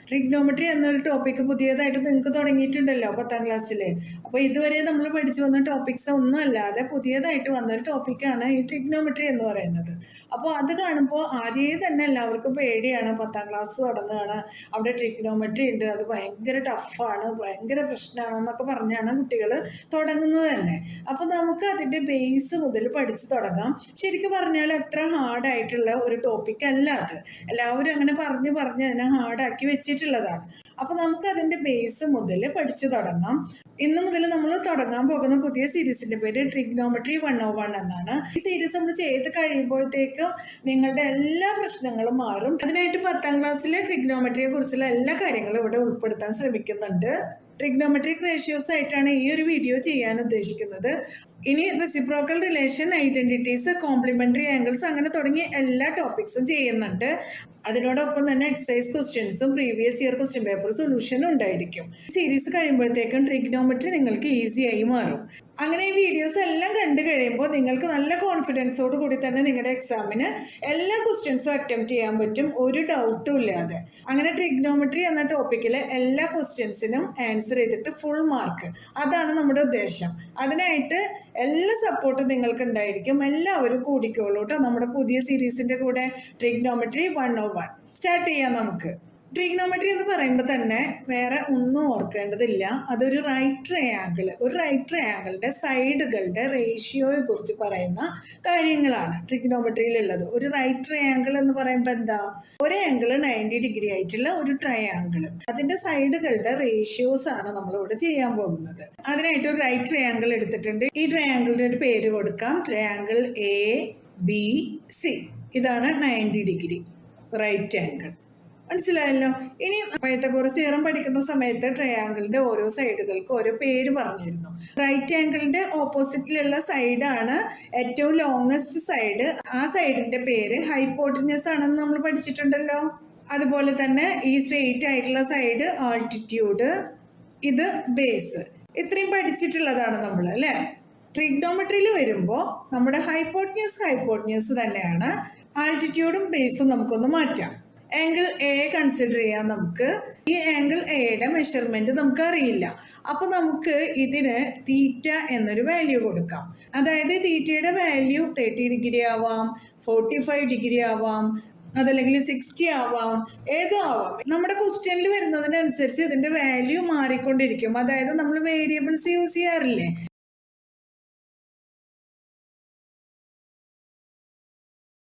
Trigonometry എന്നൊരു topic പുതിയതായിട്ട് നിങ്ങൾക്ക് തുടങ്ങിയിട്ടുണ്ടല്ലോ 10ാം ക്ലാസ്സിൽ. അപ്പോൾ ഇതുവരെ നമ്മൾ പഠിച്ചു വന്ന ടോപ്പിക്സ് ഒന്നും അല്ലാതെ പുതിയതായിട്ട് വന്നൊരു ടോപ്പിക്കാണ് ഈ ട്രിഗ്നോമെട്രി എന്ന് പറയുന്നത്. അപ്പോൾ അത് കാണുമ്പോൾ ആദ്യമേ തന്നെ എല്ലാവർക്കും പേടിയാണ്. 10ാം ക്ലാസ് തുടങ്ങുകയാണ്, അവിടെ ട്രിഗ്നോമെട്രി ഉണ്ട്, അത് ഭയങ്കര ടഫാണ്, ഭയങ്കര പ്രശ്നമാണെന്നൊക്കെ പറഞ്ഞാണ് കുട്ടികൾ തുടങ്ങുന്നത് തന്നെ. അപ്പോൾ നമുക്ക് അതിൻ്റെ ബേസ് മുതൽ പഠിച്ചു തുടങ്ങാം. ശരിക്കും പറഞ്ഞാൽ എത്ര ഹാർഡായിട്ടുള്ള ഒരു ടോപ്പിക് അല്ല അത്. എല്ലാവരും അങ്ങനെ പറഞ്ഞ് അതിനെ ഹാർഡാക്കി വെച്ചിട്ടുള്ളതാണ്. അപ്പോൾ നമുക്ക് അതിൻ്റെ ബേസ് മുതൽ പഠിച്ചു തുടങ്ങാം. ഇന്ന് മുതൽ നമ്മൾ തുടങ്ങാൻ പോകുന്ന പുതിയ സീരീസിന്റെ പേര് ട്രിഗ്നോമെട്രി 101 എന്നാണ്. ഈ സീരീസ് നമ്മൾ ചെയ്ത് കഴിയുമ്പോഴത്തേക്കും നിങ്ങളുടെ എല്ലാ പ്രശ്നങ്ങളും മാറും. അതിനായിട്ട് 10ാം ക്ലാസ്സിലെ ട്രിഗ്നോമെട്രിയെ കുറിച്ചുള്ള എല്ലാ കാര്യങ്ങളും ഇവിടെ ഉൾപ്പെടുത്താൻ ശ്രമിക്കുന്നുണ്ട്. ട്രിഗ്നോമെട്രിക് റേഷ്യോസ് ആയിട്ടാണ് ഈ ഒരു വീഡിയോ ചെയ്യാൻ ഉദ്ദേശിക്കുന്നത്. ഇനി reciprocal relation, identities, complementary angles അങ്ങനെ തുടങ്ങിയ എല്ലാ ടോപ്പിക്സും ചെയ്യുന്നുണ്ട്. അതിനോടൊപ്പം തന്നെ എക്സസൈസ് ക്വസ്റ്റ്യൻസും പ്രീവിയസ് ഇയർ ക്വസ്റ്റ്യൻ പേപ്പർ സൊല്യൂഷനും ഉണ്ടായിരിക്കും. സീരീസ് കഴിയുമ്പോഴത്തേക്കും ട്രിഗ്നോമെട്രി നിങ്ങൾക്ക് ഈസിയായി മാറും. അങ്ങനെ ഈ വീഡിയോസ് എല്ലാം കണ്ടു കഴിയുമ്പോൾ നിങ്ങൾക്ക് നല്ല കോൺഫിഡൻസോട് കൂടി തന്നെ നിങ്ങളുടെ എക്സാമിന് എല്ലാ ക്വസ്റ്റ്യൻസും അറ്റംപ്റ്റ് ചെയ്യാൻ പറ്റും, ഒരു ഡൗട്ടും ഇല്ലാതെ. അങ്ങനെ ട്രിഗ്നോമെട്രി എന്ന ടോപ്പിക്കിലെ എല്ലാ ക്വസ്റ്റ്യൻസിനും ആൻസർ ചെയ്തിട്ട് ഫുൾ മാർക്ക്, അതാണ് നമ്മുടെ ഉദ്ദേശം. അതിനായിട്ട് എല്ലാ സപ്പോർട്ടും നിങ്ങൾക്ക് ഉണ്ടായിരിക്കും. എല്ലാവരും കൂടിക്കോളൂ കേട്ടോ നമ്മുടെ പുതിയ സീരീസിന്റെ കൂടെ. ട്രിഗ്നോമെട്രി 101 സ്റ്റാർട്ട് ചെയ്യാം നമുക്ക്. ട്രിഗ്നോമെട്രി എന്ന് പറയുമ്പോൾ തന്നെ വേറെ ഒന്നും ഓർക്കേണ്ടതില്ല. അതൊരു റൈറ്റ് ട്രയാങ്കിൾ, ഒരു റൈറ്റ് ട്രയാങ്കിളിൻ്റെ സൈഡുകളുടെ റേഷ്യോയെ കുറിച്ച് പറയുന്ന കാര്യങ്ങളാണ് ട്രിഗ്നോമെട്രിയിലുള്ളത്. ഒരു റൈറ്റ് ട്രയാങ്കിൾ എന്ന് പറയുമ്പോൾ എന്താ? ഒരു ആംഗിൾ 90 ഡിഗ്രി ആയിട്ടുള്ള ഒരു ട്രയാങ്കിൾ, അതിൻ്റെ സൈഡുകളുടെ റേഷ്യോസ് ആണ് നമ്മളിവിടെ ചെയ്യാൻ പോകുന്നത്. അതിനായിട്ട് ഒരു റൈറ്റ് ട്രയാങ്കിൾ എടുത്തിട്ടുണ്ട്. ഈ ട്രയാങ്കിളിൻ്റെ ഒരു പേര് കൊടുക്കാം, ട്രയാങ്കിൾ ABC. ഇതാണ് 90 ഡിഗ്രി റൈറ്റ് ആംഗിൾ. മനസ്സിലായല്ലോ. ഇനി പൈത്തഗോറസ് തിയറം പഠിക്കുന്ന സമയത്ത് ട്രയാങ്കിളിന്റെ ഓരോ സൈഡുകൾക്ക് ഓരോ പേര് പറഞ്ഞിരുന്നു. റൈറ്റ് ആംഗിളിന്റെ ഓപ്പോസിറ്റിലുള്ള സൈഡാണ് ഏറ്റവും ലോങ്ങസ്റ്റ് സൈഡ്. ആ സൈഡിന്റെ പേര് ഹൈപ്പോട്ടിന്യൂസ് ആണെന്ന് നമ്മൾ പഠിച്ചിട്ടുണ്ടല്ലോ. അതുപോലെ തന്നെ ഈ സ്ട്രെയിറ്റ് ആയിട്ടുള്ള സൈഡ് ആൾട്ടിറ്റ്യൂഡ്, ഇത് ബേസ്. ഇത്രയും പഠിച്ചിട്ടുള്ളതാണ് നമ്മൾ, അല്ലേ? ട്രിഗ്നോമെട്രിയിൽ വരുമ്പോൾ നമ്മുടെ ഹൈപ്പോട്ടിന്യൂസ് തന്നെയാണ്. ആൾട്ടിറ്റ്യൂഡും ബേസും നമുക്കൊന്ന് മാറ്റാം. ആംഗിൾ എ കൺസിഡർ ചെയ്യാം നമുക്ക്. ഈ ആംഗിൾ എയുടെ മെഷർമെന്റ് നമുക്ക് അറിയില്ല. അപ്പൊ നമുക്ക് ഇതിന് തീറ്റ എന്നൊരു വാല്യൂ കൊടുക്കാം. അതായത് തീറ്റയുടെ വാല്യൂ 30 ഡിഗ്രി ആവാം, 45 ഡിഗ്രി ആവാം, അതല്ലെങ്കിൽ 60 ആവാം, ഏതോ ആവാം. നമ്മുടെ ക്വസ്റ്റ്യനിൽ വരുന്നതിനനുസരിച്ച് ഇതിന്റെ വാല്യൂ മാറിക്കൊണ്ടിരിക്കും. അതായത് നമ്മൾ വേരിയബിൾസ് യൂസ് ചെയ്യാറില്ലേ,